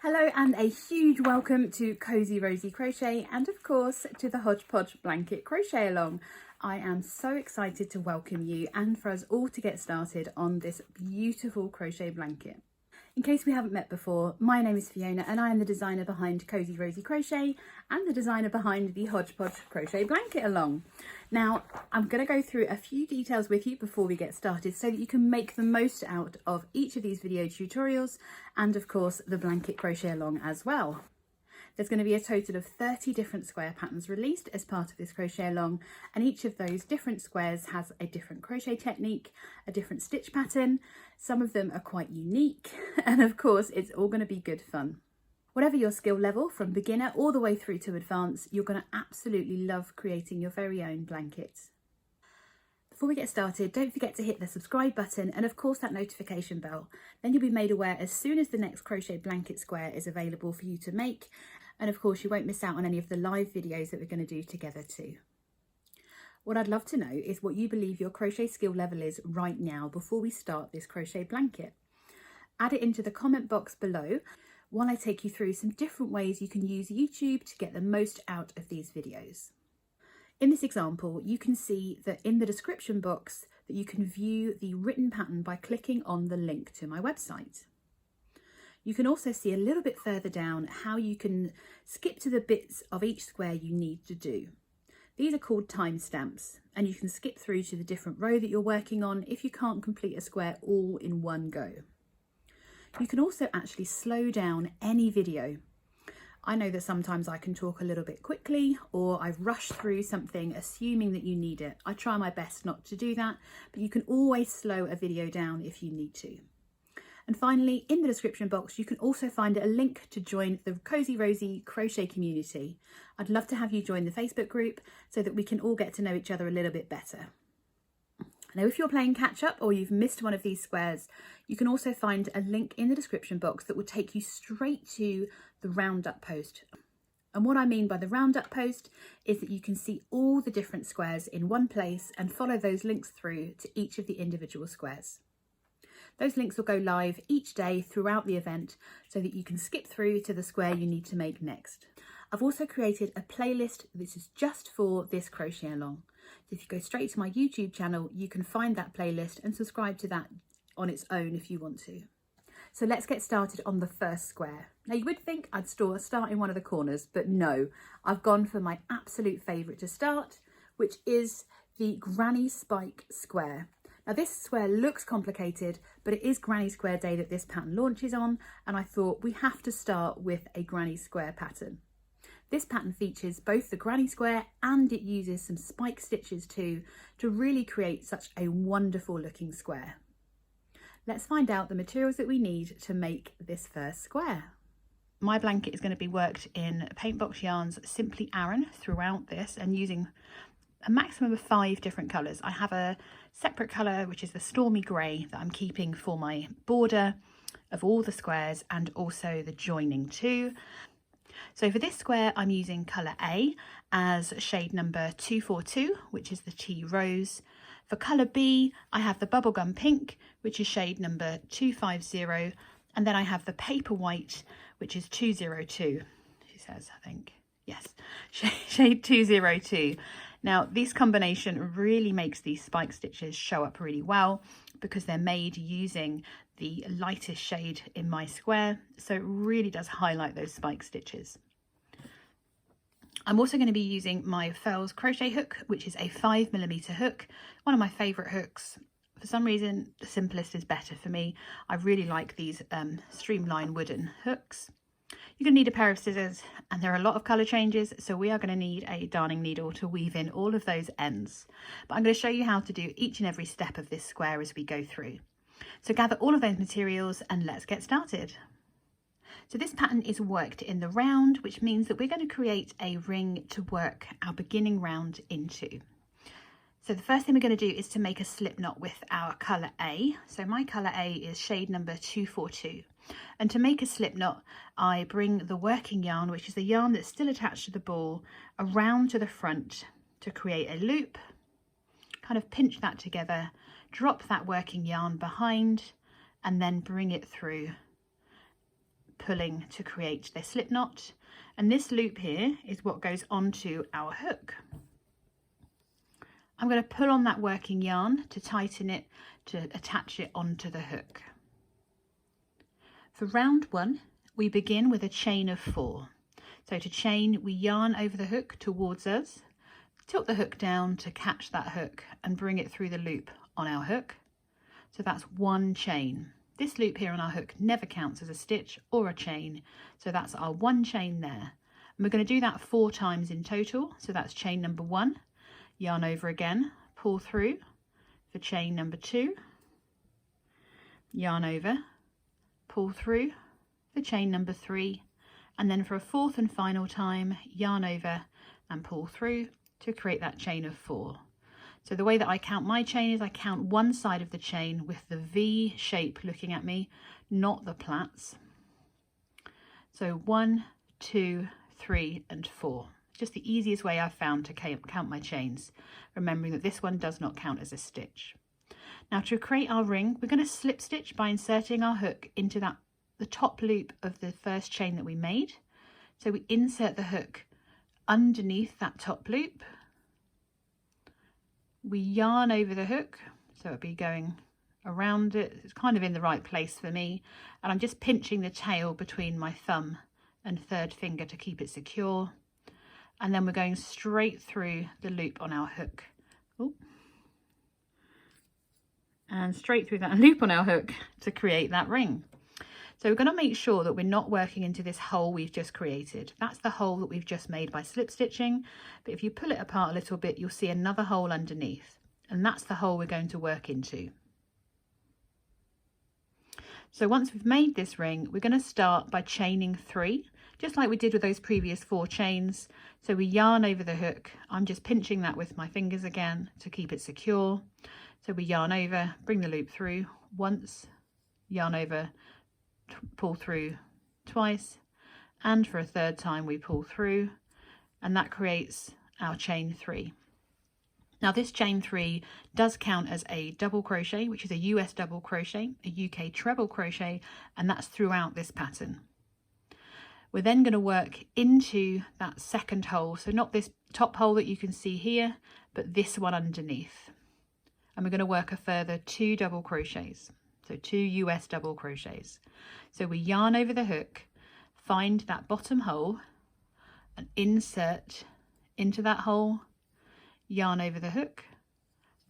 Hello and a huge welcome to Cozy Rosy Crochet and of course to the Hodgepodge Blanket Crochet Along. I am so excited to welcome you and for us all to get started on this beautiful crochet blanket. In case we haven't met before, my name is Fiona and I am the designer behind Cozy Rosy Crochet and the designer behind the Hodgepodge Crochet Blanket Along. Now, I'm going to go through a few details with you before we get started so that you can make the most out of each of these video tutorials and of course the Blanket Crochet Along as well. There's going to be a total of 30 different square patterns released as part of this crochet along, and each of those different squares has a different crochet technique, a different stitch pattern. Some of them are quite unique, and of course it's all going to be good fun. Whatever your skill level, from beginner all the way through to advanced, you're going to absolutely love creating your very own blankets. Before we get started, don't forget to hit the subscribe button and of course that notification bell. Then you'll be made aware as soon as the next crochet blanket square is available for you to make. And of course you won't miss out on any of the live videos that we're going to do together too. What I'd love to know is what you believe your crochet skill level is right now before we start this crochet blanket. Add it into the comment box below while I take you through some different ways you can use YouTube to get the most out of these videos. In this example, you can see that in the description box that you can view the written pattern by clicking on the link to my website. You can also see a little bit further down how you can skip to the bits of each square you need to do. These are called timestamps, and you can skip through to the different row that you're working on if you can't complete a square all in one go. You can also actually slow down any video. I know that sometimes I can talk a little bit quickly or I've rushed through something assuming that you need it. I try my best not to do that, but you can always slow a video down if you need to. And finally, in the description box, you can also find a link to join the Cozy Rosy crochet community. I'd love to have you join the Facebook group so that we can all get to know each other a little bit better. Now, if you're playing catch up or you've missed one of these squares, you can also find a link in the description box that will take you straight to the roundup post. And what I mean by the roundup post is that you can see all the different squares in one place and follow those links through to each of the individual squares. Those links will go live each day throughout the event so that you can skip through to the square you need to make next. I've also created a playlist that is just for this crochet along. So if you go straight to my YouTube channel, you can find that playlist and subscribe to that on its own if you want to. So let's get started on the first square. Now you would think I'd start in one of the corners, but no, I've gone for my absolute favourite to start, which is the Granny Spike square. Now this square looks complicated, but it is Granny Square Day that this pattern launches on, and I thought we have to start with a Granny Square pattern. This pattern features both the granny square and it uses some spike stitches too to really create such a wonderful looking square. Let's find out the materials that we need to make this first square. My blanket is going to be worked in PaintBox Yarns Simply Aran throughout this and using a maximum of 5 different colours. I have a separate colour which is the Stormy Grey that I'm keeping for my border of all the squares and also the joining too. So for this square I'm using colour A as shade number 242, which is the tea rose. For colour B I have the bubblegum pink, which is shade number 250, and then I have the paper white, which is 202, she says, I think. Yes, shade 202. Now this combination really makes these spike stitches show up really well because they're made using the lightest shade in my square, so it really does highlight those spike stitches. I'm also going to be using my Furls crochet hook, which is a 5mm hook, one of my favourite hooks. For some reason the simplest is better for me. I really like these streamline wooden hooks. You're going to need a pair of scissors, and there are a lot of colour changes, so we are going to need a darning needle to weave in all of those ends. But I'm going to show you how to do each and every step of this square as we go through. So gather all of those materials and let's get started. So this pattern is worked in the round, which means that we're going to create a ring to work our beginning round into. So the first thing we're going to do is to make a slip knot with our colour A. So my colour A is shade number 242. And to make a slip knot, I bring the working yarn, which is the yarn that's still attached to the ball, around to the front to create a loop, kind of pinch that together, drop that working yarn behind, and then bring it through, pulling to create the slip knot, and this loop here is what goes onto our hook. I'm going to pull on that working yarn to tighten it, to attach it onto the hook. For round 1, we begin with a chain of 4. So to chain, we yarn over the hook towards us, tilt the hook down to catch that hook and bring it through the loop on our hook. So that's 1 chain. This loop here on our hook never counts as a stitch or a chain, so that's our 1 chain there. And we're going to do that 4 times in total. So that's chain number 1, yarn over again, pull through for chain number 2, yarn over, pull through for chain number 3, and then for a 4th and final time, yarn over and pull through to create that chain of 4. So the way that I count my chain is I count one side of the chain with the V shape looking at me, not the plaits. So 1, 2, 3 and 4. Just the easiest way I've found to count my chains, remembering that this one does not count as a stitch. Now to create our ring, we're going to slip stitch by inserting our hook into the top loop of the first chain that we made. So we insert the hook underneath that top loop. We yarn over the hook, so it'll be going around it. It's kind of in the right place for me, and I'm just pinching the tail between my thumb and 3rd finger to keep it secure. And then we're going straight through the loop on our hook. Ooh. And straight through that loop on our hook to create that ring. So we're going to make sure that we're not working into this hole we've just created. That's the hole that we've just made by slip stitching, but if you pull it apart a little bit, you'll see another hole underneath, and that's the hole we're going to work into. So once we've made this ring, we're going to start by chaining 3, just like we did with those previous 4 chains. So we yarn over the hook. I'm just pinching that with my fingers again to keep it secure. So we yarn over, bring the loop through once, yarn over, pull through twice, and for a 3rd time we pull through, and that creates our chain 3. Now this chain 3 does count as a double crochet, which is a US double crochet, a UK treble crochet, and that's throughout this pattern. We're then going to work into that 2nd hole, so not this top hole that you can see here, but this one underneath, and we're going to work a further 2 double crochets. So 2 US double crochets. So we yarn over the hook, find that bottom hole and insert into that hole, yarn over the hook,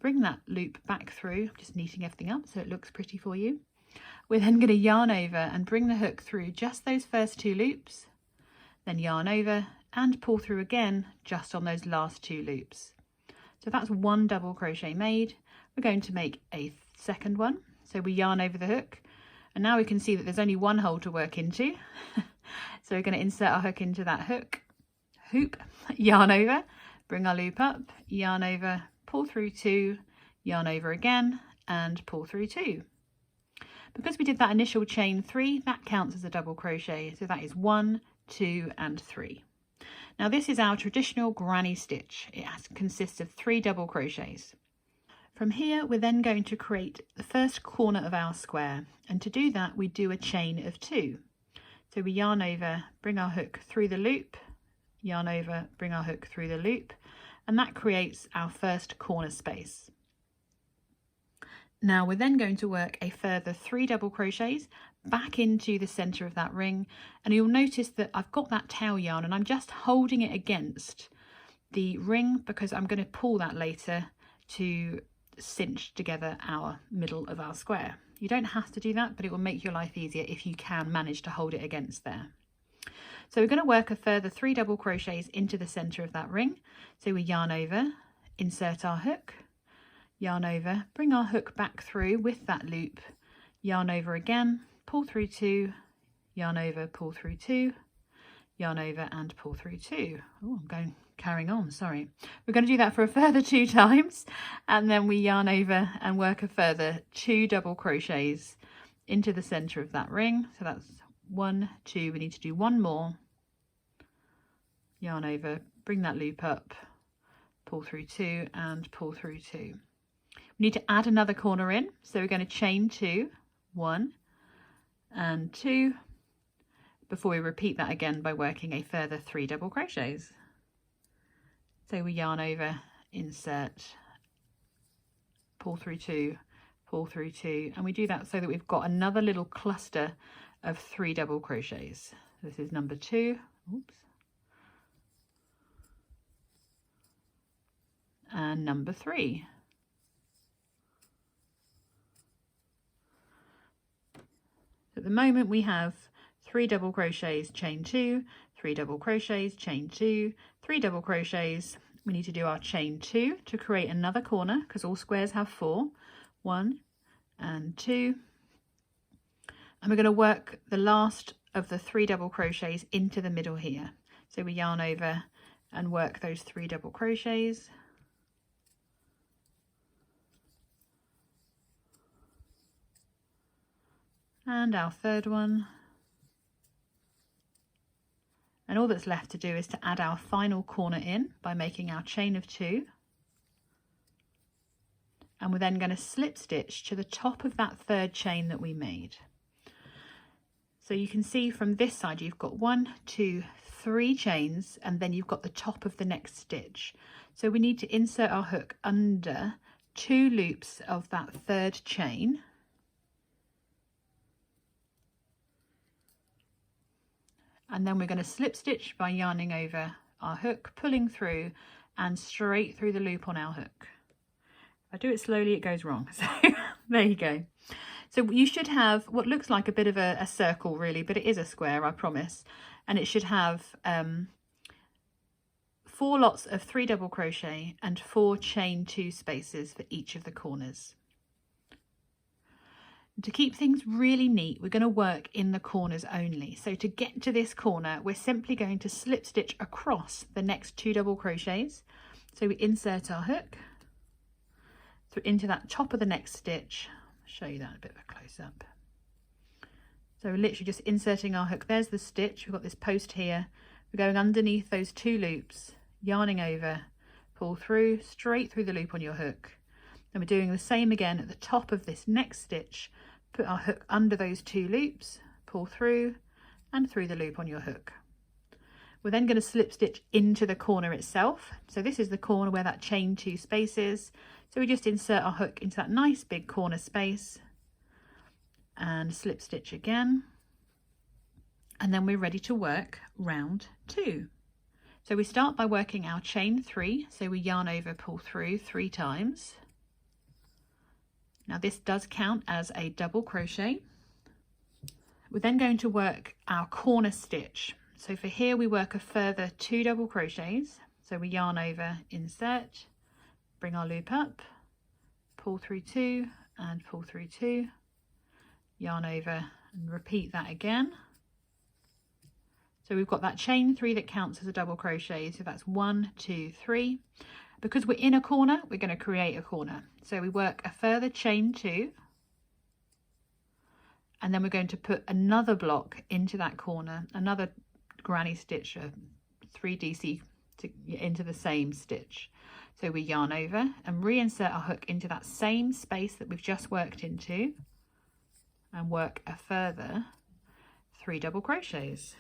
bring that loop back through, just neating everything up so it looks pretty for you. We're then going to yarn over and bring the hook through just those first 2 loops, then yarn over and pull through again just on those last 2 loops. So that's 1 double crochet made. We're going to make a 2nd one. So we yarn over the hook, and now we can see that there's only 1 hole to work into. So we're going to insert our hook into that hoop, yarn over, bring our loop up, yarn over, pull through 2, yarn over again, and pull through 2. Because we did that initial chain 3, that counts as a double crochet. So that is 1, 2, and 3. Now this is our traditional granny stitch. It consists of 3 double crochets. From here, we're then going to create the first corner of our square, and to do that we do a chain of 2. So we yarn over, bring our hook through the loop, yarn over, bring our hook through the loop, and that creates our first corner space. Now we're then going to work a further 3 double crochets back into the center of that ring, and you'll notice that I've got that tail yarn and I'm just holding it against the ring because I'm going to pull that later to cinch together our middle of our square. You don't have to do that, but it will make your life easier if you can manage to hold it against there. So we're going to work a further 3 double crochets into the center of that ring. So we yarn over, insert our hook, yarn over, bring our hook back through with that loop, yarn over again, pull through 2, yarn over, pull through 2, yarn over and pull through 2. Oh, I'm carrying on, sorry. We're going to do that for a further 2 times, and then we yarn over and work a further 2 double crochets into the center of that ring. So that's 1, 2, we need to do 1 more, yarn over, bring that loop up, pull through 2 and pull through 2. We need to add another corner in, so we're going to chain 2, 1 and 2, before we repeat that again by working a further 3 double crochets. So we yarn over, insert, pull through 2, pull through 2, and we do that so that we've got another little cluster of 3 double crochets. This is number 2, oops, and number 3. At the moment we have 3 double crochets, chain 2, 3 double crochets, chain 2, 3 double crochets. We need to do our chain 2 to create another corner, because all squares have 4. 1 and 2. And we're going to work the last of the 3 double crochets into the middle here. So we yarn over and work those 3 double crochets. And our third one. And all that's left to do is to add our final corner in by making our chain of 2. And we're then going to slip stitch to the top of that third chain that we made. So you can see from this side you've got 1, 2, 3 chains, and then you've got the top of the next stitch. So we need to insert our hook under 2 loops of that third chain. And then we're going to slip stitch by yarning over our hook, pulling through and straight through the loop on our hook. If I do it slowly, it goes wrong. So there you go. So you should have what looks like a bit of a circle really, but it is a square, I promise. And it should have 4 lots of 3 double crochet and 4 chain 2 spaces for each of the corners. To keep things really neat, we're going to work in the corners only. So to get to this corner, we're simply going to slip stitch across the next 2 double crochets. So we insert our hook into that top of the next stitch. I'll show you that a bit of a close up. So we're literally just inserting our hook. There's the stitch. We've got this post here. We're going underneath those 2 loops, yarning over, pull through, straight through the loop on your hook. And we're doing the same again at the top of this next stitch. Put our hook under those 2 loops, pull through and through the loop on your hook. We're then going to slip stitch into the corner itself. So this is the corner where that chain 2 space is. So we just insert our hook into that nice big corner space and slip stitch again. And then we're ready to work round 2. So we start by working our chain 3. So we yarn over, pull through 3 times. Now this does count as a double crochet. We're then going to work our corner stitch. So for here we work a further 2 double crochets. So we yarn over, insert, bring our loop up, pull through 2 and pull through 2, yarn over and repeat that again. So we've got that chain 3 that counts as a double crochet. So that's 1, 2, 3. Because we're in a corner, we're going to create a corner. So we work a further chain 2, and then we're going to put another block into that corner, another granny stitch, 3 DC into the same stitch. So we yarn over and reinsert our hook into that same space that we've just worked into, and work a further 3 double crochets.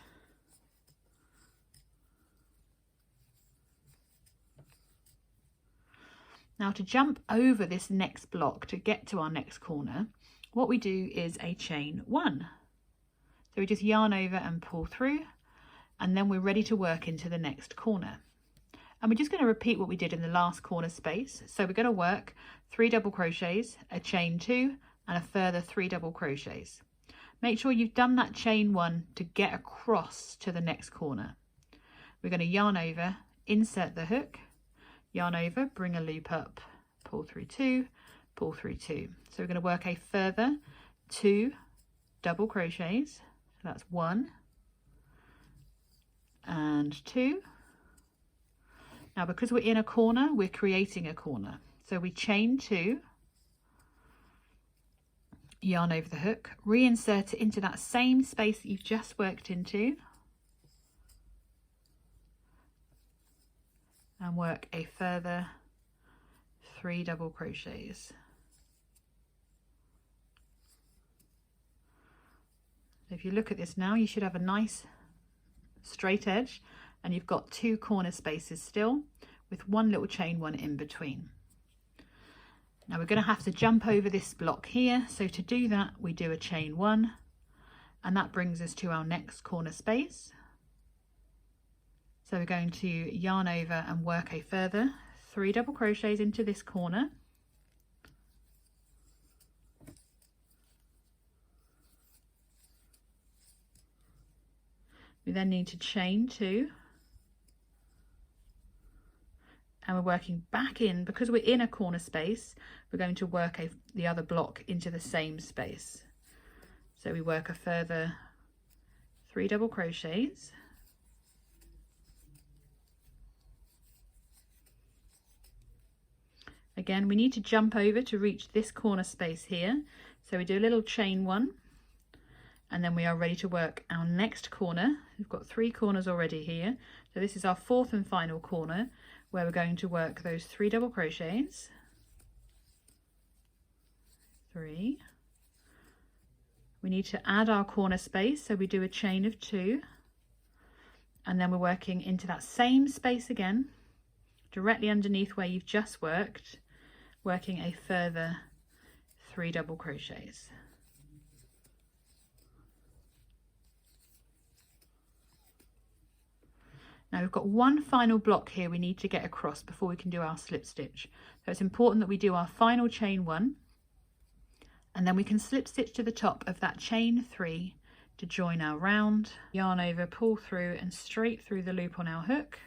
Now to jump over this next block to get to our next corner, what we do is a chain 1. So we just yarn over and pull through, and then we're ready to work into the next corner. And we're just going to repeat what we did in the last corner space. So we're going to work 3 double crochets, a chain 2 and a further 3 double crochets. Make sure you've done that chain 1 to get across to the next corner. We're going to yarn over, insert the hook, yarn over, bring a loop up, pull through 2, pull through 2. So we're going to work a further 2 double crochets. So that's 1 and 2. Now because we're in a corner, we're creating a corner. So we chain 2, yarn over the hook, reinsert it into that same space that you've just worked into, and work a further 3 double crochets. So if you look at this now, you should have a nice straight edge, and you've got 2 corner spaces still with 1 little chain 1 in between. Now we're going to have to jump over this block here, so to do that we do a chain 1, and that brings us to our next corner space. So we're going to yarn over and work a further 3 double crochets into this corner. We then need to chain 2, and we're working back in. Because we're in a corner space, we're going to work the other block into the same space. So we work a further 3 double crochets. Again, we need to jump over to reach this corner space here. So we do a little chain 1, and then we are ready to work our next corner. We've got 3 corners already here. So this is our 4th and final corner, where we're going to work those 3 double crochets. 3. We need to add our corner space, so we do a chain of 2, and then we're working into that same space again, directly underneath where you've just worked, working a further 3 double crochets. Now we've got one final block here we need to get across before we can do our slip stitch. So it's important that we do our final chain 1, and then we can slip stitch to the top of that chain 3 to join our round, yarn over, pull through and straight through the loop on our hook,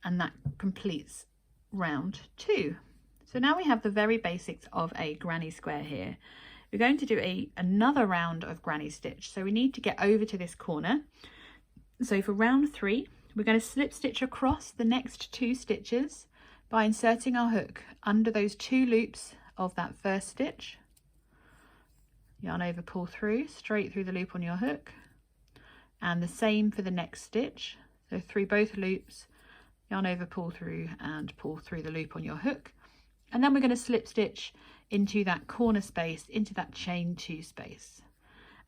and that completes round 2. So now we have the very basics of a granny square here. We're going to do another round of granny stitch, so we need to get over to this corner. So for round 3, we're going to slip stitch across the next 2 stitches by inserting our hook under those 2 loops of that first stitch. Yarn over, pull through, straight through the loop on your hook, and the same for the next stitch. So through both loops, yarn over, pull through, and pull through the loop on your hook. And then we're going to slip stitch into that corner space, into that chain 2 space.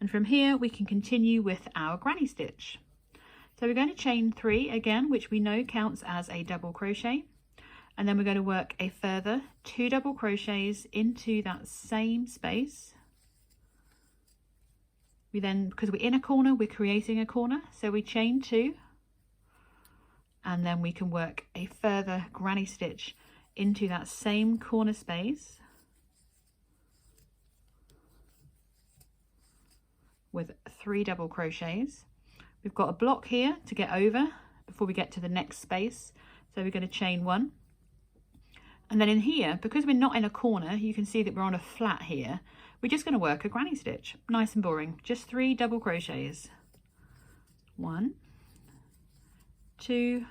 And from here we can continue with our granny stitch. So we're going to chain 3 again, which we know counts as a double crochet, and then we're going to work a further 2 double crochets into that same space. We then, because we're in a corner, we're creating a corner, so we chain 2, and then we can work a further granny stitch into that same corner space with 3 double crochets. We've got a block here to get over before we get to the next space, so we're going to chain 1, and then in here, because we're not in a corner, you can see that we're on a flat here, we're just going to work a granny stitch, nice and boring, just 3 double crochets. 1, 2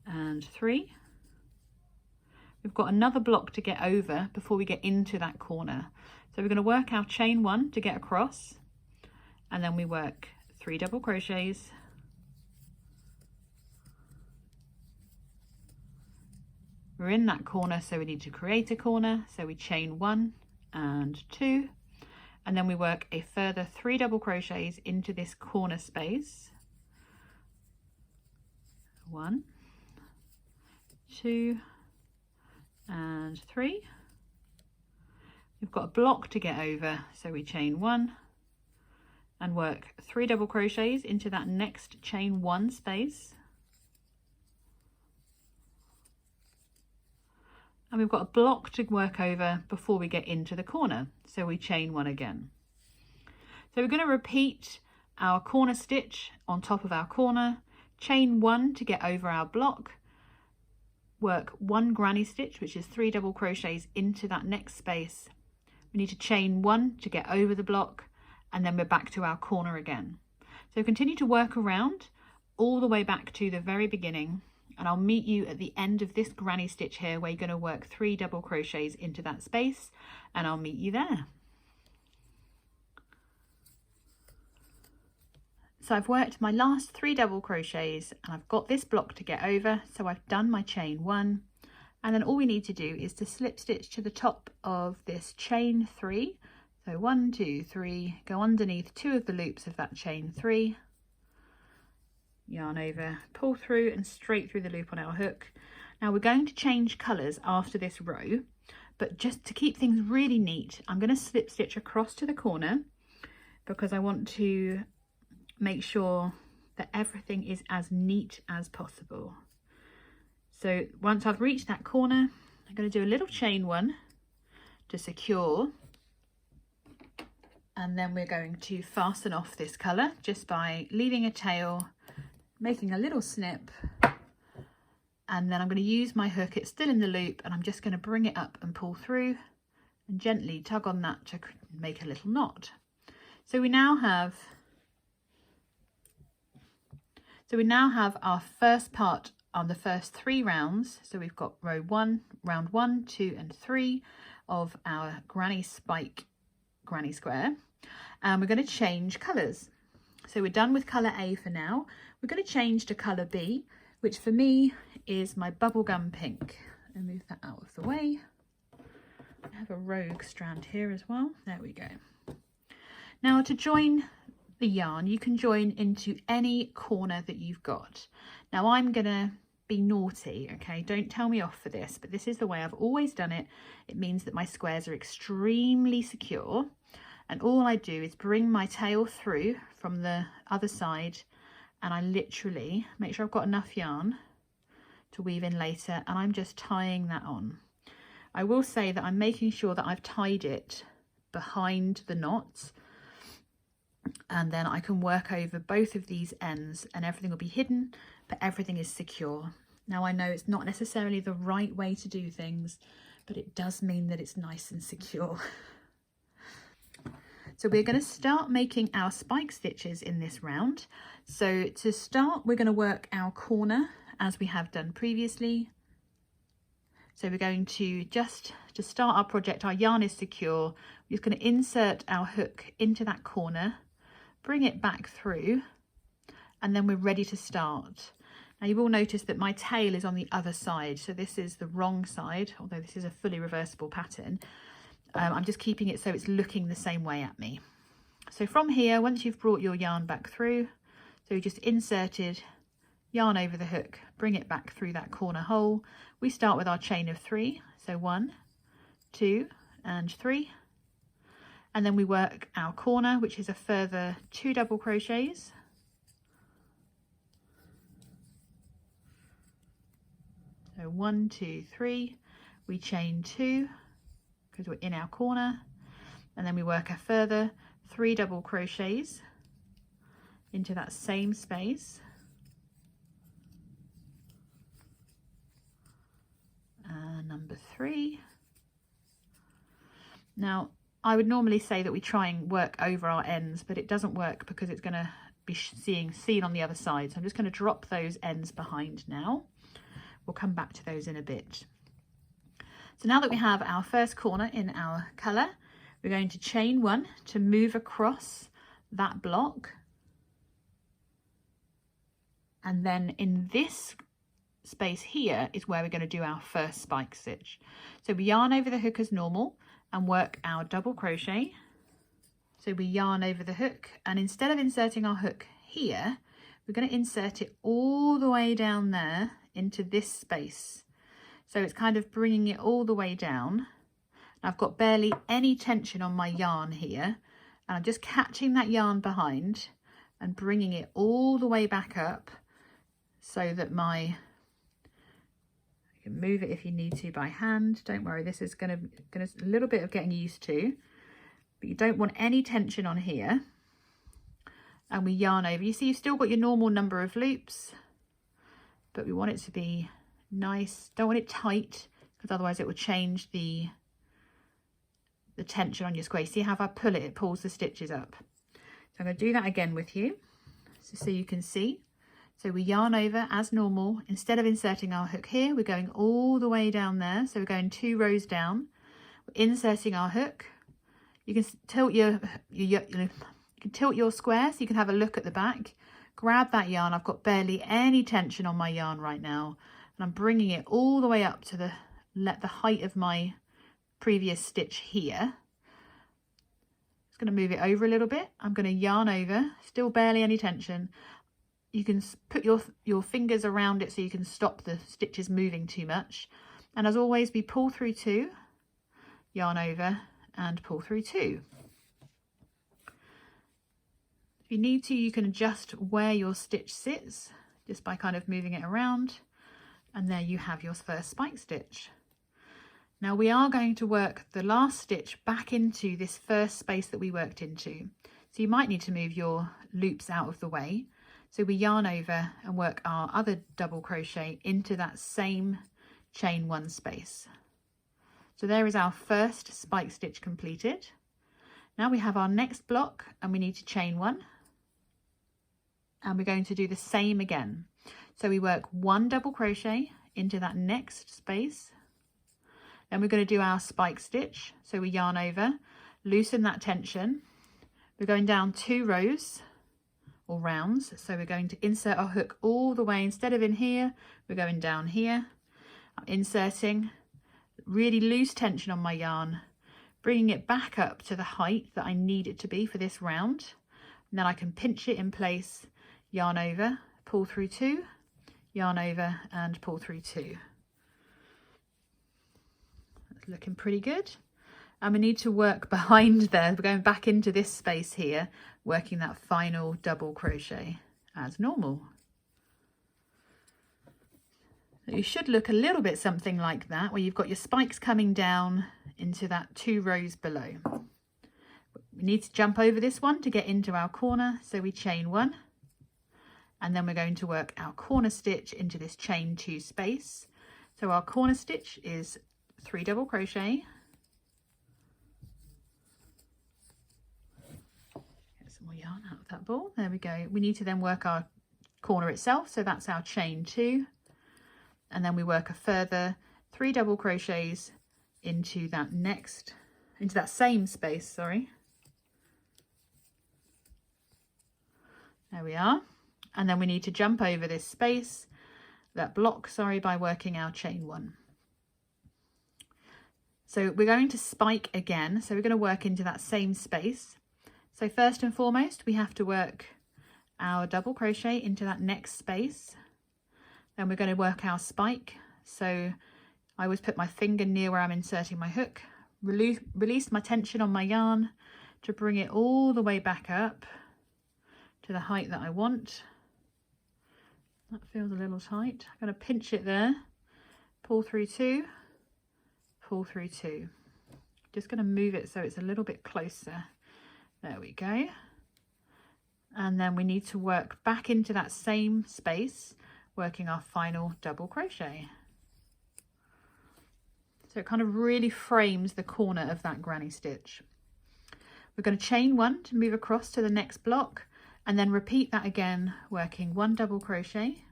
and 3. We've got another block to get over before we get into that corner, so we're going to work our chain 1 to get across, and then we work 3 double crochets, we're in that corner, so we need to create a corner, so we chain 1 and 2, and then we work a further 3 double crochets into this corner space. 1, 2 and 3. We've got a block to get over, so we chain 1 and work 3 double crochets into that next chain 1 space, and we've got a block to work over before we get into the corner, so we chain 1 again. So we're going to repeat our corner stitch on top of our corner, chain 1 to get over our block, work 1 granny stitch, which is 3 double crochets into that next space. We need to chain 1 to get over the block, and then we're back to our corner again. So continue to work around all the way back to the very beginning, and I'll meet you at the end of this granny stitch here where you're going to work 3 double crochets into that space, and I'll meet you there. So I've worked my last 3 double crochets and I've got this block to get over, so I've done my chain 1, and then all we need to do is to slip stitch to the top of this chain 3 So 1, 2, 3, go underneath 2 of the loops of that chain 3, yarn over, pull through and straight through the loop on our hook. Now we're going to change colours after this row, but just to keep things really neat, I'm going to slip stitch across to the corner because I want to make sure that everything is as neat as possible. So once I've reached that corner, I'm going to do a little chain 1 to secure, and then we're going to fasten off this colour just by leaving a tail, making a little snip, and then I'm going to use my hook. It's still in the loop, and I'm just going to bring it up and pull through and gently tug on that to make a little knot. So we now have our first part on the first 3 rounds. So we've got round 1, 2 and 3 of our granny spike granny square, and we're going to change colours. So we're done with colour A for now. We're going to change to colour B, which for me is my bubblegum pink. And move that out of the way. I have a rogue strand here as well. There we go. Now to join the yarn, you can join into any corner that you've got. Now I'm gonna be naughty, okay? Don't tell me off for this, but this is the way I've always done it. It means that my squares are extremely secure, and all I do is bring my tail through from the other side, and I literally make sure I've got enough yarn to weave in later, and I'm just tying that on. I will say that I'm making sure that I've tied it behind the knots, and then I can work over both of these ends and everything will be hidden, but everything is secure. Now I know it's not necessarily the right way to do things, but it does mean that it's nice and secure. So we're going to start making our spike stitches in this round. So to start, we're going to work our corner as we have done previously. So we're going to to start our project, our yarn is secure. We're just going to insert our hook into that corner, bring it back through, and then we're ready to start. Now you will notice that my tail is on the other side, so this is the wrong side, although this is a fully reversible pattern. I'm just keeping it so it's looking the same way at me. So from here, once you've brought your yarn back through, so you just inserted yarn over the hook, bring it back through that corner hole. We start with our chain of 3, so 1, 2 and 3, and then we work our corner, which is a further 2 double crochets, so 1, 2, 3, we chain 2 because we're in our corner, and then we work a further 3 double crochets into that same space, number 3. Now I would normally say that we try and work over our ends, but it doesn't work because it's going to be seen on the other side. So I'm just going to drop those ends behind now. We'll come back to those in a bit. So now that we have our first corner in our colour, we're going to chain 1 to move across that block, and then in this space here is where we're going to do our first spike stitch. So we yarn over the hook as normal and work our double crochet. So we yarn over the hook, and instead of inserting our hook here, we're going to insert it all the way down there into this space. So it's kind of bringing it all the way down. I've got barely any tension on my yarn here, and I'm just catching that yarn behind and bringing it all the way back up so that you can move it if you need to by hand. Don't worry, this is gonna a little bit of getting used to, but you don't want any tension on here. And we yarn over. You see you've still got your normal number of loops, but we want it to be nice. Don't want it tight because otherwise it will change the tension on your square. See how if I pull it, it pulls the stitches up. So I'm going to do that again with you so you can see. So we yarn over as normal. Instead of inserting our hook here, we're going all the way down there. So we're going 2 rows down. We're inserting our hook. You can tilt your square so you can have a look at the back. Grab that yarn. I've got barely any tension on my yarn right now, and I'm bringing it all the way up to the height of my previous stitch here. going to move it over a little bit. I'm going to yarn over, still barely any tension. You can put your fingers around it so you can stop the stitches moving too much. And as always, we pull through 2, yarn over and pull through 2. If you need to, you can adjust where your stitch sits just by kind of moving it around. And there you have your first spike stitch. Now we are going to work the last stitch back into this first space that we worked into. So you might need to move your loops out of the way. So we yarn over and work our other double crochet into that same chain 1 space. So there is our first spike stitch completed. Now we have our next block and we need to chain 1. And we're going to do the same again. So we work 1 double crochet into that next space. Then we're going to do our spike stitch. So we yarn over, loosen that tension. We're going down 2 rows or rounds. So we're going to insert our hook all the way. Instead of in here, we're going down here. I'm inserting, really loose tension on my yarn, bringing it back up to the height that I need it to be for this round. And then I can pinch it in place, yarn over, pull through 2, yarn over and pull through 2. Looking pretty good. And we need to work behind there. We're going back into this space here, working that final double crochet as normal. You should look a little bit something like that, where you've got your spikes coming down into that 2 rows below. We need to jump over this one to get into our corner, so we chain 1, and then we're going to work our corner stitch into this chain 2 space. So our corner stitch is 3 double crochet, get some more yarn out of that ball, there we go. We need to then work our corner itself, so that's our chain 2, and then we work a further 3 double crochets into that same space, sorry. There we are. And then we need to jump over this space, that block, sorry, by working our chain 1. So we're going to spike again. So we're going to work into that same space. So first and foremost, we have to work our double crochet into that next space. Then we're going to work our spike. So I always put my finger near where I'm inserting my hook, release my tension on my yarn to bring it all the way back up to the height that I want. That feels a little tight. I'm going to pinch it there, pull through 2, pull through 2. Just going to move it so it's a little bit closer. There we go. And then we need to work back into that same space, working our final double crochet. So it kind of really frames the corner of that granny stitch. We're going to chain 1 to move across to the next block, and then repeat that again, working 1 double crochet,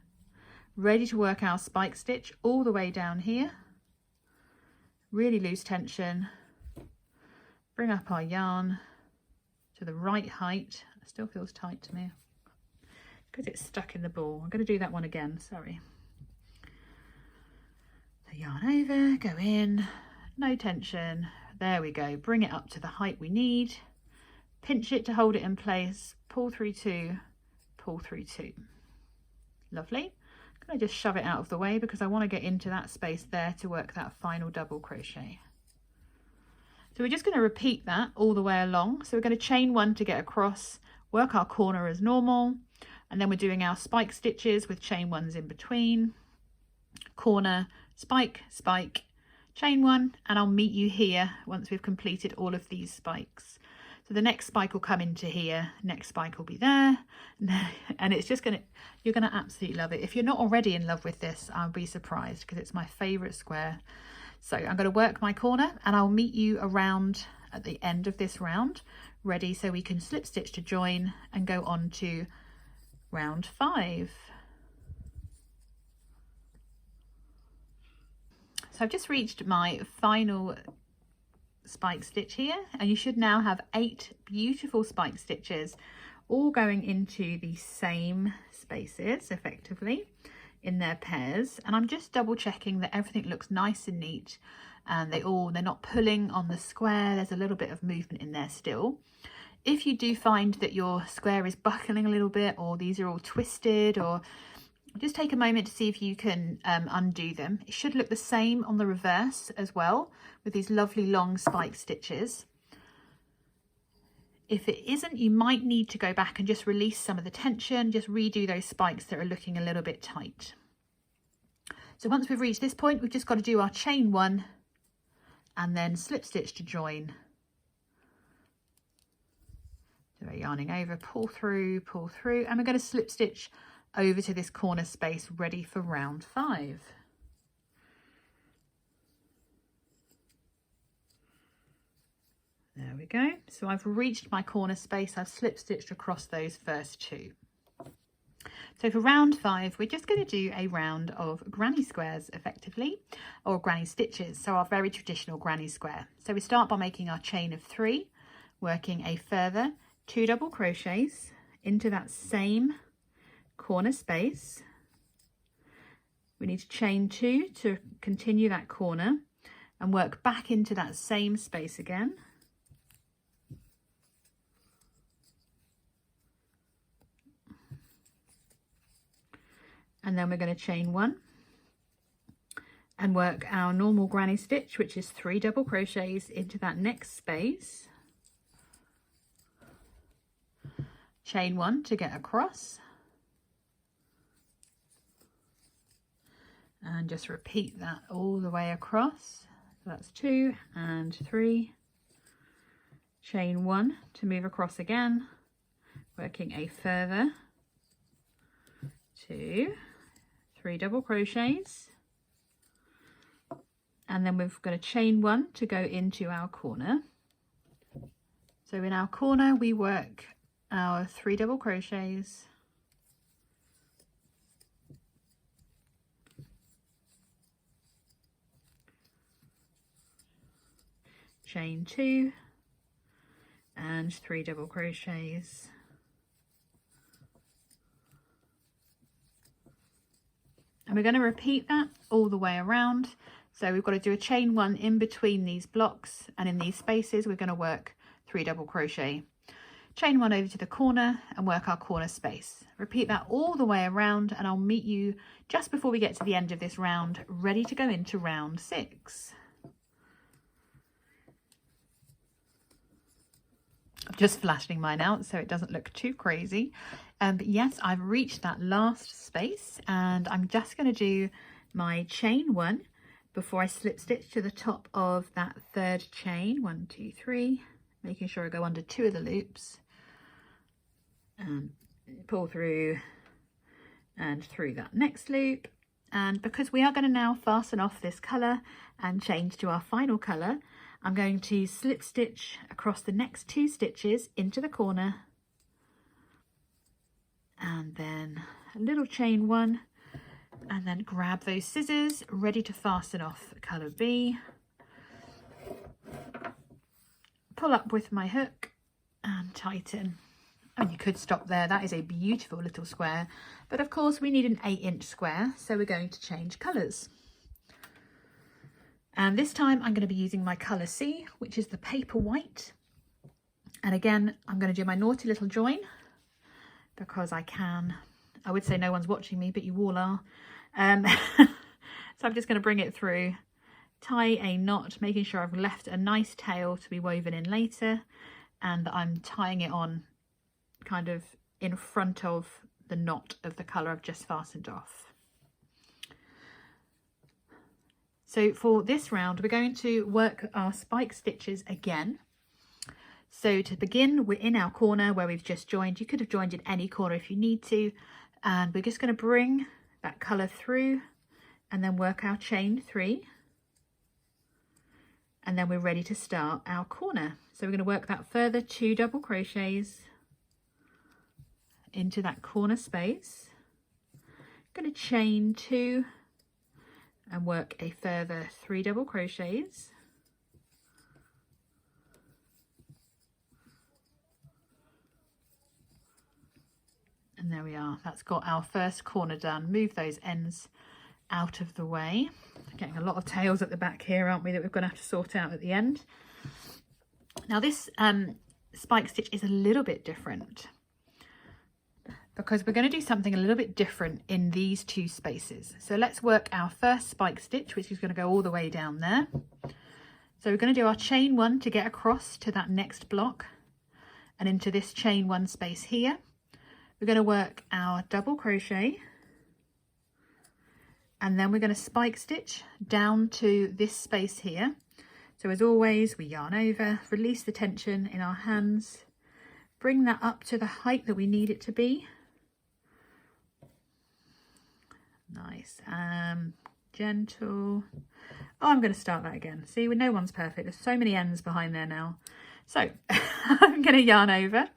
ready to work our spike stitch all the way down here. Really loose tension, bring up our yarn to the right height. It still feels tight to me because it's stuck in the ball. I'm going to do that one again, sorry. So yarn over, go in, no tension, there we go, bring it up to the height we need, pinch it to hold it in place, pull through 2, pull through 2. Lovely. I'm going to just shove it out of the way because I want to get into that space there to work that final double crochet. So we're just going to repeat that all the way along. So we're going to chain 1 to get across, work our corner as normal, and then we're doing our spike stitches with chain 1s in between, corner, spike, spike, chain 1, and I'll meet you here once we've completed all of these spikes. So the next spike will come into here, next spike will be there, and it's just you're gonna absolutely love it. If you're not already in love with this, I'll be surprised because it's my favorite square. So I'm going to work my corner and I'll meet you around at the end of this round, ready so we can slip stitch to join and go on to round 5. So I've just reached my final spike stitch here, and you should now have 8 beautiful spike stitches all going into the same spaces effectively in their pairs. And I'm just double checking that everything looks nice and neat and they're not pulling on the square. There's a little bit of movement in there still. if you do find that your square is buckling a little bit, or these are all twisted, or just take a moment to see if you can undo them. It should look the same on the reverse as well, with these lovely long spike stitches. If it isn't, you might need to go back and just release some of the tension, just redo those spikes that are looking a little bit tight. So once we've reached this point, we've just got to do our chain 1 and then slip stitch to join. So we're yarning over, pull through, and we're going to slip stitch over to this corner space ready for round 5. There we go. So I've reached my corner space. I've slip stitched across those first 2. So for round 5, we're just going to do a round of granny squares effectively, or granny stitches. So our very traditional granny square. So we start by making our chain of 3, working a further 2 double crochets into that same corner space. We need to chain 2 to continue that corner and work back into that same space again. And then we're going to chain 1 and work our normal granny stitch, which is 3 double crochets into that next space. Chain 1 to get across. And just repeat that all the way across. So that's 2 and 3. Chain 1 to move across again, working a further 2, 3 double crochets, and then we've got a chain 1 to go into our corner. So in our corner we work our 3 double crochets, chain 2 and 3 double crochets, and we're going to repeat that all the way around. So we've got to do a chain 1 in between these blocks, and in these spaces we're going to work 3 double crochet, chain 1 over to the corner and work our corner space. Repeat that all the way around, and I'll meet you just before we get to the end of this round, ready to go into round 6. I'm just flashing mine out so it doesn't look too crazy. But yes, I've reached that last space, and I'm just going to do my chain 1 before I slip stitch to the top of that 3rd chain. 1, 2, 3, making sure I go under 2 of the loops and pull through and through that next loop. And because we are going to now fasten off this colour and change to our final colour, I'm going to slip stitch across the next 2 stitches into the corner, and then a little chain 1, and then grab those scissors ready to fasten off colour B. Pull up with my hook and tighten. And you could stop there. That is a beautiful little square, but of course we need an 8-inch square, so we're going to change colours. And this time I'm going to be using my colour C, which is the paper white. And again, I'm going to do my naughty little join because I can. I would say no one's watching me, but you all are. So I'm just going to bring it through, tie a knot, making sure I've left a nice tail to be woven in later, and that I'm tying it on kind of in front of the knot of the colour I've just fastened off. So for this round, we're going to work our spike stitches again. So to begin, we're in our corner where we've just joined. You could have joined in any corner if you need to. And we're just going to bring that colour through and then work our chain 3. And then we're ready to start our corner. So we're going to work that further 2 double crochets into that corner space. I'm going to chain 2 and work a further 3 double crochets. And there we are, that's got our first corner done. Move those ends out of the way. Getting a lot of tails at the back here, aren't we, that we're going to have to sort out at the end. Now this spike stitch is a little bit different, because we're going to do something a little bit different in these two spaces. So let's work our first spike stitch, which is going to go all the way down there. So we're going to do our chain 1 to get across to that next block and into this chain 1 space here. We're going to work our double crochet, and then we're going to spike stitch down to this space here. So as always, we yarn over, release the tension in our hands, bring that up to the height that we need it to be. Nice, gentle. Oh, I'm going to start that again. See, no one's perfect. There's so many ends behind there now. So I'm going to yarn over,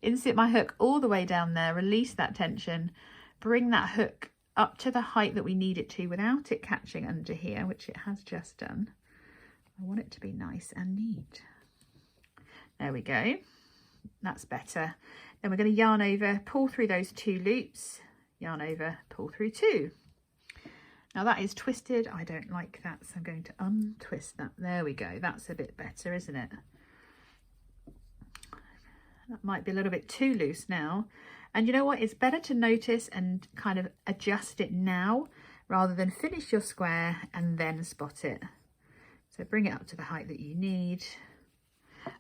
insert my hook all the way down there, release that tension, bring that hook up to the height that we need it to without it catching under here, which it has just done. I want it to be nice and neat. There we go. That's better. Then we're going to yarn over, pull through those 2 loops, yarn over, pull through 2. Now that is twisted. I don't like that, so I'm going to untwist that. There we go. That's a bit better, isn't it? That might be a little bit too loose now. And you know what? It's better to notice and kind of adjust it now rather than finish your square and then spot it. So bring it up to the height that you need.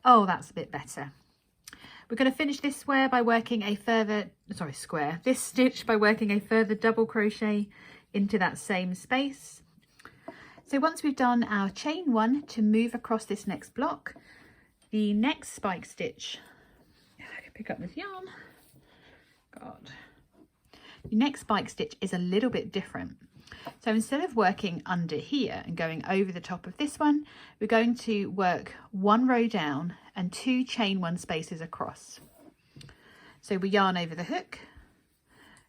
Oh, that's a bit better. We're going to finish this square by working a further, this stitch by working a further double crochet into that same space. So once we've done our chain 1 to move across this next block, the next spike stitch, if I can pick up this yarn, God, the next spike stitch is a little bit different. So instead of working under here and going over the top of this one, we're going to work 1 row down and 2 chain 1 spaces across. So we yarn over the hook,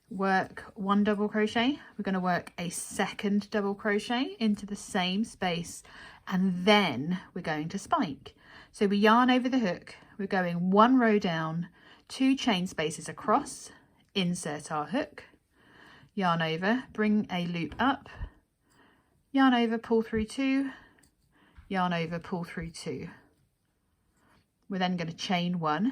work 1 double crochet, we're going to work a second double crochet into the same space, and then we're going to spike. So we yarn over the hook, we're going 1 row down, 2 chain spaces across, insert our hook, yarn over, bring a loop up, yarn over, pull through 2, yarn over, pull through 2. We're then going to chain 1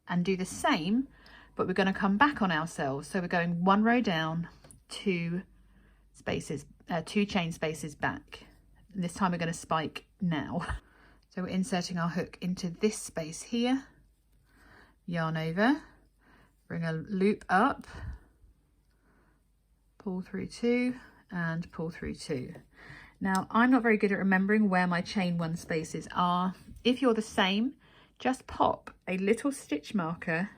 and do the same, but we're going to come back on ourselves. So we're going 1 row down, 2 chain spaces back. And this time we're going to spike now. So we're inserting our hook into this space here, yarn over, bring a loop up, pull through 2 and pull through 2. Now I'm not very good at remembering where my chain 1 spaces are. If you're the same, just pop a little stitch marker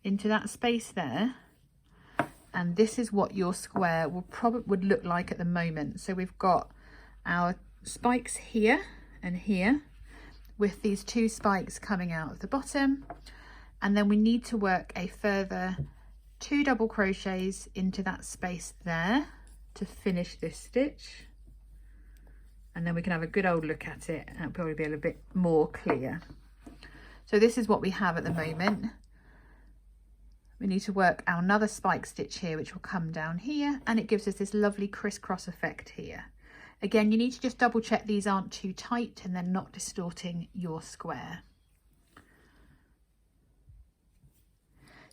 into that space there, and this is what your square would look like at the moment. So we've got our spikes here and here with these 2 spikes coming out of the bottom, and then we need to work a further 2 double crochets into that space there to finish this stitch, and then we can have a good old look at it and it'll probably be a little bit more clear. So this is what we have at the moment. We need to work our another spike stitch here, which will come down here, and it gives us this lovely crisscross effect here. Again, you need to just double check these aren't too tight and they're not distorting your square.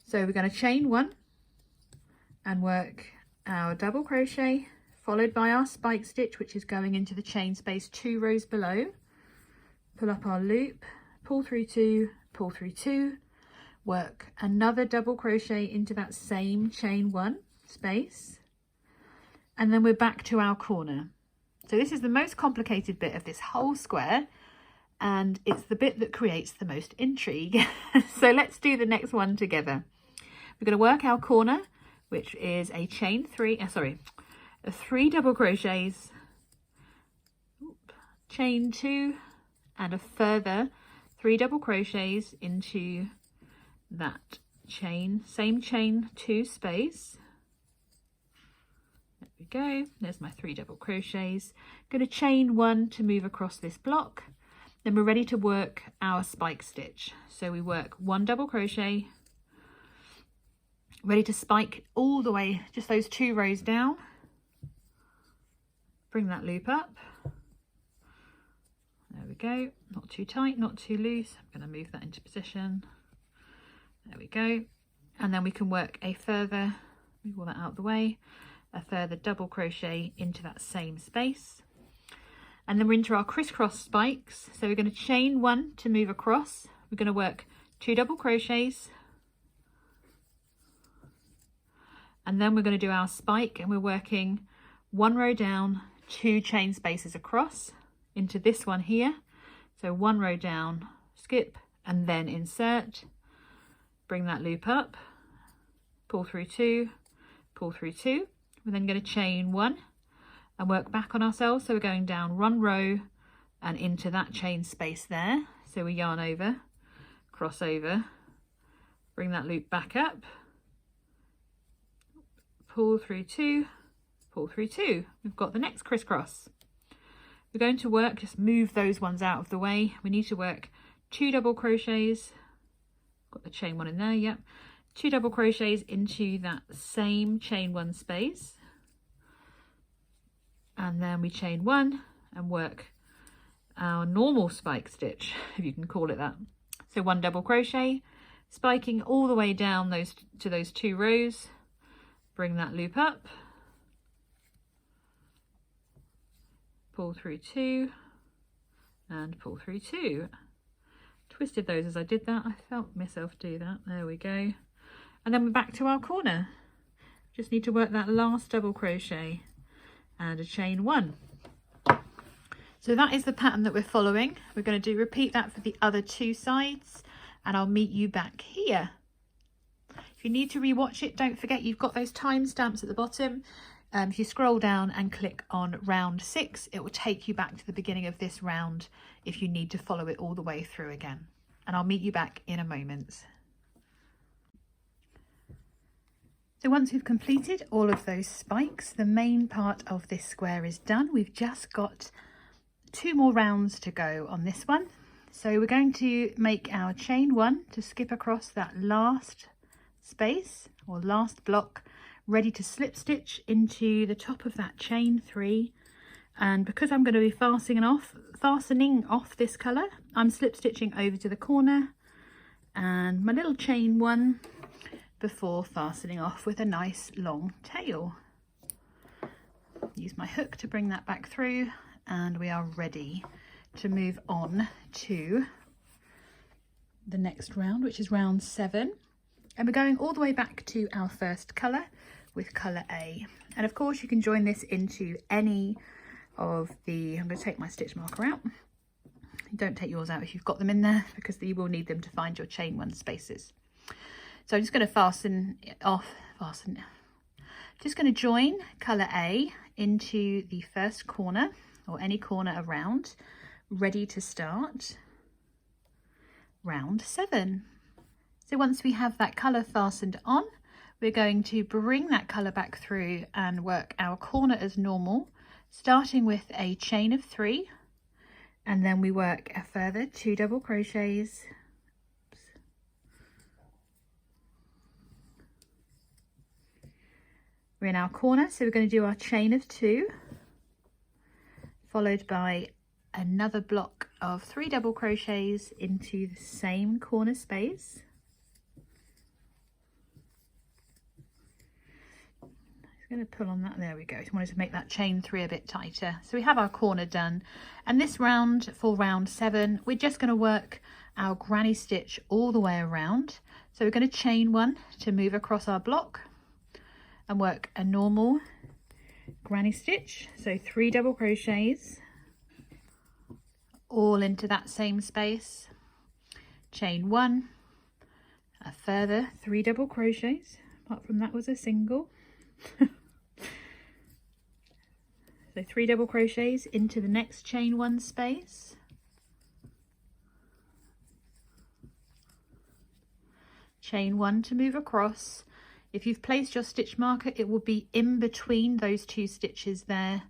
So we're going to chain 1 and work our double crochet, followed by our spike stitch, which is going into the chain space 2 rows below. Pull up our loop, pull through 2, pull through 2, work another double crochet into that same chain 1 space, and then we're back to our corner. So this is the most complicated bit of this whole square, and it's the bit that creates the most intrigue. So let's do the next one together. We're going to work our corner, which is a chain 3 double crochets, chain 2, and a further 3 double crochets into that same chain 2 space. There we go. There's my 3 double crochets. I'm going to chain 1 to move across this block. Then we're ready to work our spike stitch. So we work 1 double crochet, ready to spike all the way, just those 2 rows down. Bring that loop up. There we go, not too tight, not too loose. I'm going to move that into position. There we go. And then we can work a further, move all that out of the way, a further double crochet into that same space. And then we're into our crisscross spikes. So we're going to chain 1 to move across. We're going to work 2 double crochets. And then we're going to do our spike, and we're working 1 row down, 2 chain spaces across into this one here. So 1 row down, skip, and then insert. Bring that loop up, pull through 2, pull through 2. We're then going to chain 1 and work back on ourselves. So we're going down 1 row and into that chain space there. So we yarn over, cross over, bring that loop back up, pull through 2, pull through 2. We've got the next crisscross. We're going to work, just move those ones out of the way. We need to work 2 double crochets. Got the chain 1 in there, yep. 2 double crochets into that same chain 1 space. And then we chain 1 and work our normal spike stitch, if you can call it that. So 1 double crochet, spiking all the way down to those 2 rows. Bring that loop up, pull through 2 and pull through 2. Twisted those as I did that. I felt myself do that. There we go. And then we're back to our corner. Just need to work that last double crochet and a chain 1. So that is the pattern that we're following. We're going to repeat that for the other 2 sides, and I'll meet you back here. If you need to rewatch it, don't forget you've got those timestamps at the bottom. If you scroll down and click on round 6, it will take you back to the beginning of this round if you need to follow it all the way through again. And I'll meet you back in a moment. So once we've completed all of those spikes, the main part of this square is done. We've just got 2 more rounds to go on this one. So we're going to make our chain 1 to skip across that last space or last block, ready to slip stitch into the top of that chain 3. And because I'm going to be fastening off this colour, I'm slip stitching over to the corner and my little chain 1 before fastening off with a nice long tail. Use my hook to bring that back through, and we are ready to move on to the next round, which is round 7. And we're going all the way back to our first colour with colour A. And of course you can join this into any of the, I'm going to take my stitch marker out. Don't take yours out if you've got them in there, because you will need them to find your chain 1 spaces. So I'm just going to just going to join colour A into the first corner or any corner around, ready to start round 7. So once we have that colour fastened on, we're going to bring that colour back through and work our corner as normal, starting with a chain of 3, and then we work a further 2 double crochets. We're in our corner, so we're going to do our chain of 2, followed by another block of 3 double crochets into the same corner space. Just going to pull on that, there we go. Just wanted to make that chain 3 a bit tighter. So we have our corner done, and this round, for round 7, we're just going to work our granny stitch all the way around. So we're going to chain 1 to move across our block and work a normal granny stitch, so 3 double crochets all into that same space, chain 1, a further 3 double crochets, apart from that was a single. So 3 double crochets into the next chain 1 space, chain 1 to move across. If you've placed your stitch marker, it will be in between those 2 stitches there.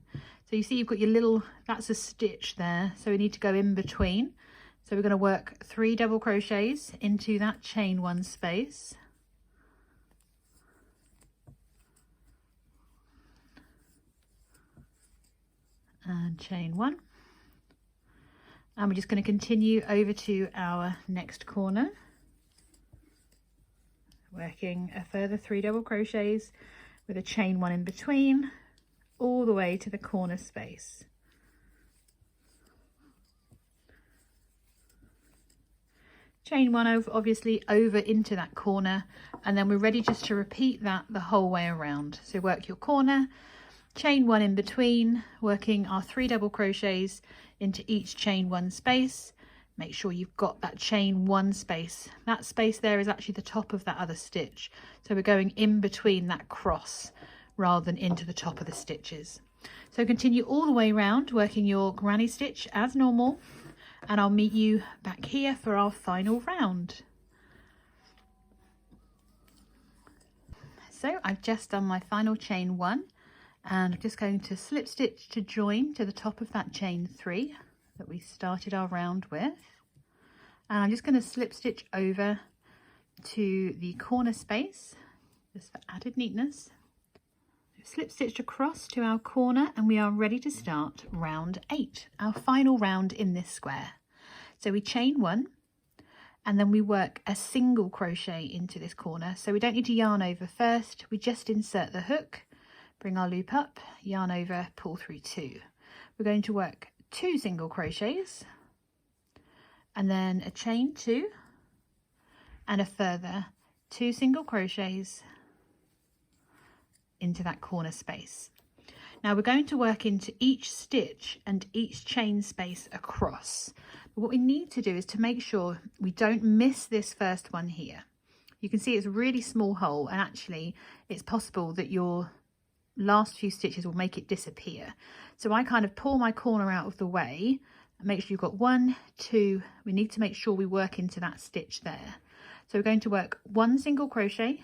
So you see you've got your little, that's a stitch there, so we need to go in between. So we're going to work 3 double crochets into that chain 1 space. And chain 1. And we're just going to continue over to our next corner, working a further 3 double crochets with a chain 1 in between, all the way to the corner space. Chain 1 obviously over into that corner, and then we're ready just to repeat that the whole way around. So work your corner, chain 1 in between, working our 3 double crochets into each chain 1 space. Make sure you've got that chain 1 space. That space there is actually the top of that other stitch. So we're going in between that cross rather than into the top of the stitches. So continue all the way around, working your granny stitch as normal, and I'll meet you back here for our final round. So I've just done my final chain 1, and I'm just going to slip stitch to join to the top of that chain 3 that we started our round with, and I'm just going to slip stitch over to the corner space just for added neatness. Slip stitched across to our corner, and we are ready to start round 8, our final round in this square. So we chain 1, and then we work a single crochet into this corner. So we don't need to yarn over first, we just insert the hook, bring our loop up, yarn over, pull through 2. We're going to work 2 single crochets, and then a chain 2, and a further 2 single crochets into that corner space. Now we're going to work into each stitch and each chain space across. But what we need to do is to make sure we don't miss this first one here. You can see it's a really small hole, and actually it's possible that your last few stitches will make it disappear. So I kind of pull my corner out of the way and make sure you've got 1, 2, we need to make sure we work into that stitch there. So we're going to work 1 single crochet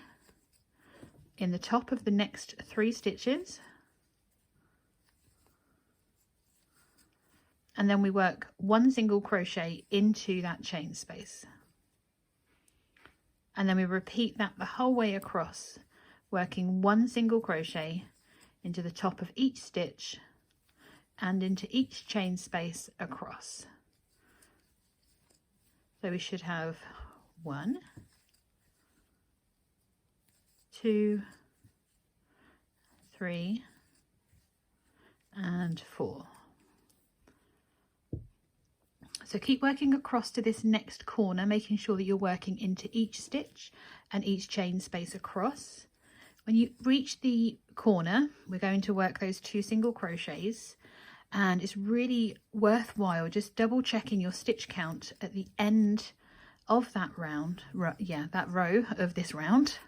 in the top of the next 3 stitches, and then we work 1 single crochet into that chain space, and then we repeat that the whole way across, working 1 single crochet into the top of each stitch and into each chain space across. So we should have 1, 2, 3, and 4. So keep working across to this next corner, making sure that you're working into each stitch and each chain space across. When you reach the corner, we're going to work those 2 single crochets, and it's really worthwhile just double checking your stitch count at the end of that round, that row of this round.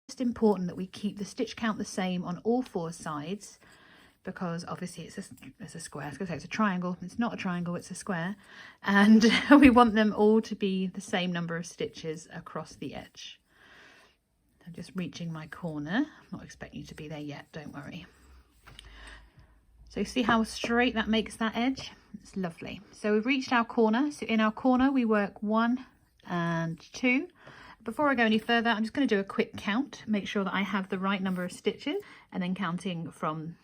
It's important that we keep the stitch count the same on all 4 sides, because obviously it's a square. I was going to say it's a triangle. It's not a triangle, it's a square, and we want them all to be the same number of stitches across the edge. I'm just reaching my corner. I'm not expecting you to be there yet, don't worry. So see how straight that makes that edge? It's lovely. So we've reached our corner. So in our corner we work 1 and 2. Before I go any further, I'm just going to do a quick count, make sure that I have the right number of stitches, and then counting from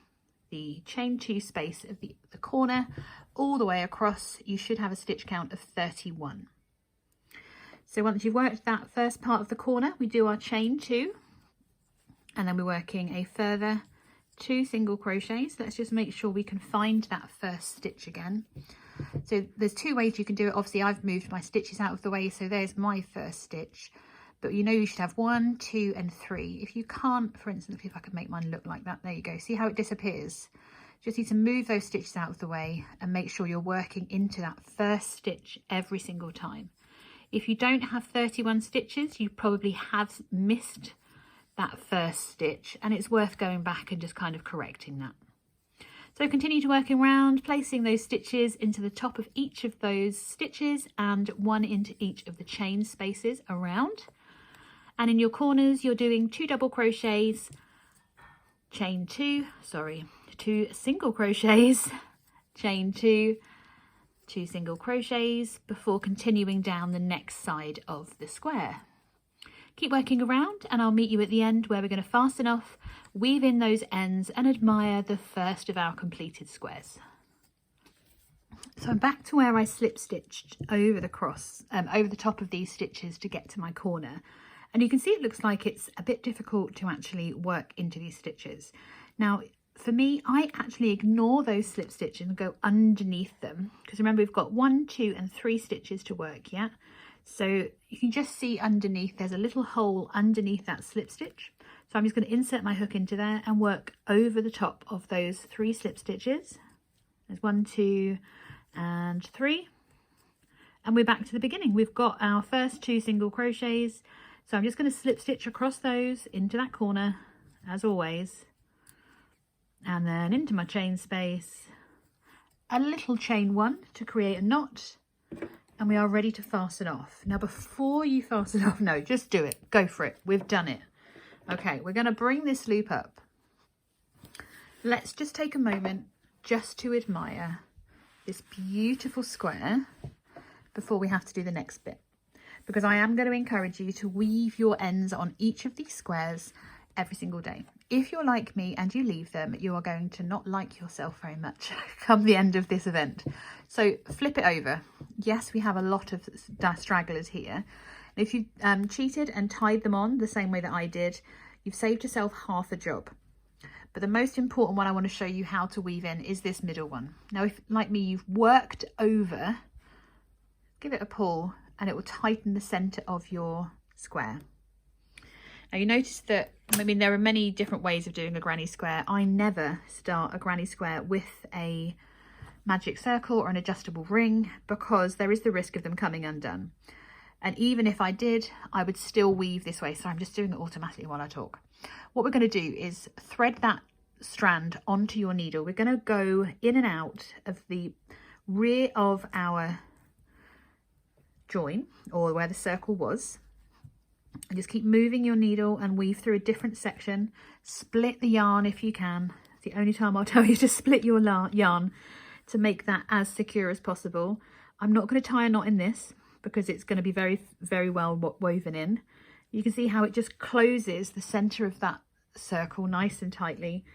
the chain 2 space of the corner all the way across, you should have a stitch count of 31. So once you've worked that first part of the corner, we do our chain 2, and then we're working a further 2 single crochets. Let's just make sure we can find that first stitch again. So there's 2 ways you can do it. Obviously I've moved my stitches out of the way, so there's my first stitch, but you know you should have 1, 2 and 3. If you can't, for instance, if I could make mine look like that, there you go, see how it disappears? Just need to move those stitches out of the way and make sure you're working into that first stitch every single time. If you don't have 31 stitches, you probably have missed that first stitch, and it's worth going back and just kind of correcting that. So continue to working around, placing those stitches into the top of each of those stitches and 1 into each of the chain spaces around. And in your corners, you're doing 2 double crochets, chain 2 single crochets, chain 2, 2 single crochets before continuing down the next side of the square. Keep working around and I'll meet you at the end where we're going to fasten off, weave in those ends and admire the first of our completed squares. So I'm back to where I slip stitched over the over the top of these stitches to get to my corner. And you can see it looks like it's a bit difficult to actually work into these stitches. Now, for me, I actually ignore those slip stitches and go underneath them. Because remember, we've got 1, 2 and 3 stitches to work, yeah? So you can just see underneath, there's a little hole underneath that slip stitch. So I'm just going to insert my hook into there and work over the top of those 3 slip stitches. There's 1, 2 and 3. And we're back to the beginning. We've got our first 2 single crochets. So I'm just going to slip stitch across those into that corner, as always. And then into my chain space, a little chain 1 to create a knot. And we are ready to fasten off. Now, before you fasten off, no, just do it. Go for it. We've done it. Okay, we're going to bring this loop up. Let's just take a moment just to admire this beautiful square before we have to do the next bit. Because I am going to encourage you to weave your ends on each of these squares every single day. If you're like me and you leave them, you are going to not like yourself very much come the end of this event. So flip it over. Yes, we have a lot of stragglers here. If you cheated and tied them on the same way that I did, you've saved yourself half a job. But the most important one I want to show you how to weave in is this middle one. Now, if like me, you've worked over, give it a pull and it will tighten the center of your square. Now you notice that, I mean, there are many different ways of doing a granny square. I never start a granny square with a magic circle or an adjustable ring because there is the risk of them coming undone. And even if I did, I would still weave this way. So I'm just doing it automatically while I talk. What we're going to do is thread that strand onto your needle. We're going to go in and out of the rear of our join, or where the circle was, and just keep moving your needle and weave through a different section. Split the yarn if you can. It's the only time I'll tell you to split your yarn to make that as secure as possible. I'm not going to tie a knot in this because it's going to be very, very well woven in. You can see how it just closes the center of that circle nice and tightly.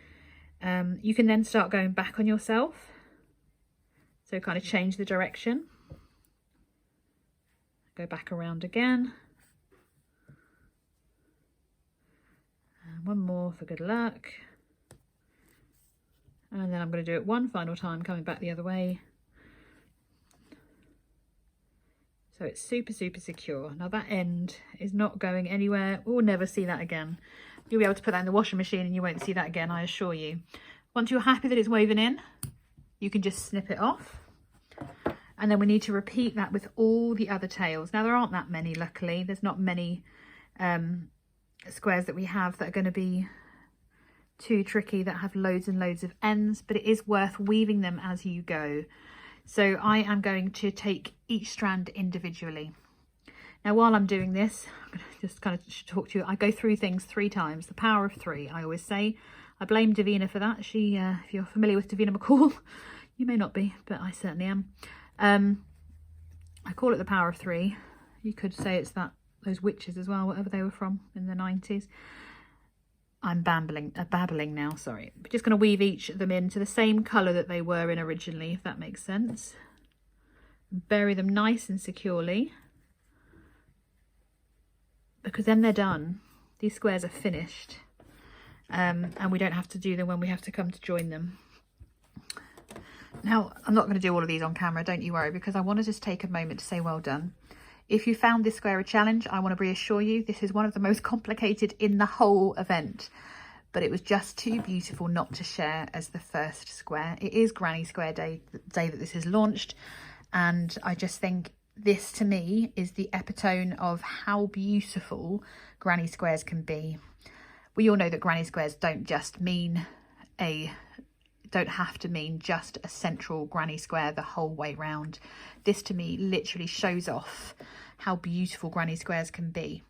You can then start going back on yourself, so kind of change the direction. Go back around again. And one more for good luck. And then I'm going to do it one final time, coming back the other way. So it's super, super secure. Now that end is not going anywhere. We'll never see that again. You'll be able to put that in the washing machine and you won't see that again, I assure you. Once you're happy that it's woven in, you can just snip it off. And then we need to repeat that with all the other tails. Now there aren't that many, luckily. There's not many squares that we have that are going to be too tricky, that have loads and loads of ends, but it is worth weaving them as you go. So I am going to take each strand individually. Now while I'm doing this, I'm going to just kind of talk to you. I go through things 3 times, the power of 3, I always say. I blame Davina for that. She, if you're familiar with Davina McCall, you may not be, but I certainly am. I call it the power of 3. You could say it's those witches as well, whatever they were from in the 90s. I'm babbling now, sorry. We're just going to weave each of them into the same colour that they were in originally, if that makes sense. Bury them nice and securely, because then they're done. These squares are finished, and we don't have to do them when we have to come to join them. Now, I'm not going to do all of these on camera, don't you worry, because I want to just take a moment to say well done. If you found this square a challenge, I want to reassure you, this is one of the most complicated in the whole event, but it was just too beautiful not to share as the first square. It is Granny Square Day, the day that this is launched, and I just think this to me is the epitome of how beautiful granny squares can be. We all know that granny squares don't have to mean just a central granny square the whole way round. This to me literally shows off how beautiful granny squares can be.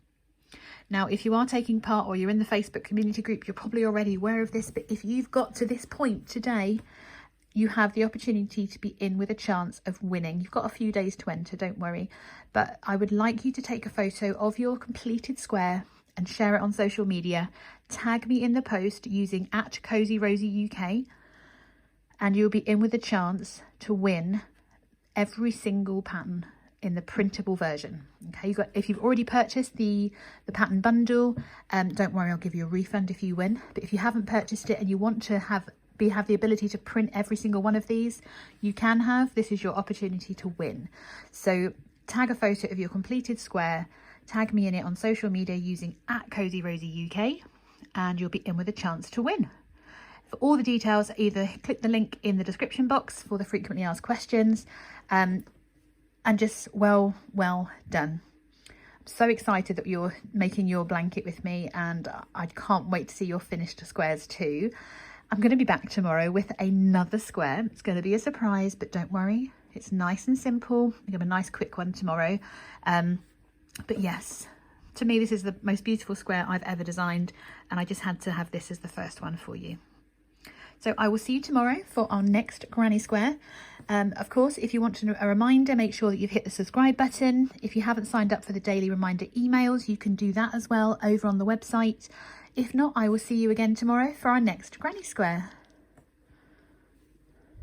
Now, if you are taking part or you're in the Facebook community group, you're probably already aware of this, but if you've got to this point today, you have the opportunity to be in with a chance of winning. You've got a few days to enter, don't worry, but I would like you to take a photo of your completed square and share it on social media. Tag me in the post using @CozyRosieUK, and you'll be in with a chance to win every single pattern in the printable version. Okay, if you've already purchased the pattern bundle, don't worry, I'll give you a refund if you win. But if you haven't purchased it and you want to have the ability to print every single one of these, you can have. This is your opportunity to win. So tag a photo of your completed square, tag me in it on social media using @CozyRosieUK, and you'll be in with a chance to win. For all the details, either click the link in the description box for the frequently asked questions, and just well done. I'm so excited that you're making your blanket with me, and I can't wait to see your finished squares too. I'm going to be back tomorrow with another square. It's going to be a surprise, but don't worry, it's nice and simple. I have a nice quick one tomorrow. But yes, to me this is the most beautiful square I've ever designed, and I just had to have this as the first one for you. So I will see you tomorrow for our next granny square. Of course, if you want a reminder, make sure that you've hit the subscribe button. If you haven't signed up for the daily reminder emails, you can do that as well over on the website. If not, I will see you again tomorrow for our next granny square.